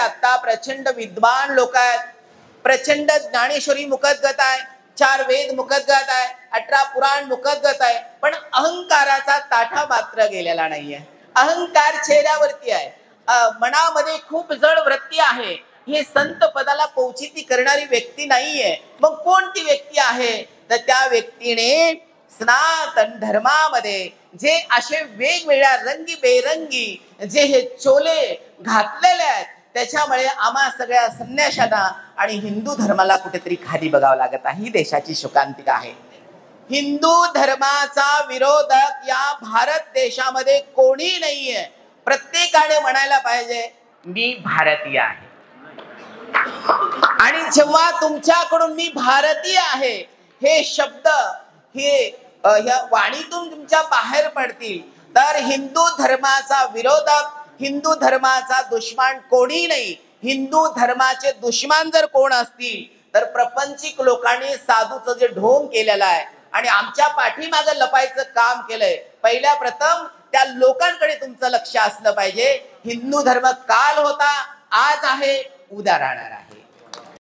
आता प्रचंड विद्वान लोक आहेत, प्रचंड ज्ञानेश्वरी मुखगत आहे, 4 वेद मुखगत आहे, 18 पुराण मुखगत आहे, पण अहंकाराचा ताठा मात्र गेलेला नाहीये. अहंकार चेहऱ्यावरती आहे, मनामध्ये खूप जड वृत्ती आहे. हे संत पदाला पोचिती करणारी व्यक्ती नाहीये. मग कोणती व्यक्ती आहे? तर त्या व्यक्तीने सनातन धर्मामध्ये जे असे वेगवेगळ्या रंगीबेरंगी जे हे चोले घातलेले आहेत, त्याच्यामुळे आम्हा सगळ्या संन्याशांना आणि हिंदू धर्माला कुठेतरी खाली बघावं लागत आहे. ही देशाची शोकांतिका आहे. हिंदू धर्माचा विरोधक या भारत देशामध्ये कोणी नाहीये. प्रत्येकाने म्हणायला पाहिजे मी भारतीय आहे. आणि जेव्हा तुमच्याकडून मी भारतीय आहे हे शब्द ह्या वाणीतून तुमच्या बाहेर पडतील, तर हिंदू धर्माचा विरोधक, हिंदू धर्माचा दुश्मन कोणी नाही. हिंदू धर्माचे दुश्मन जर कोण असतील तर प्रपंचिक लोकांनी साधूचं जे ढोंग केलेलं आहे आणि आमच्या पाठीमागं लपायचं काम केलंय, पहिल्या प्रथम त्या लोकांकडे तुमचं लक्ष असलं पाहिजे. हिंदू धर्म काल होता, आज आहे, उद्या राहणार आहे.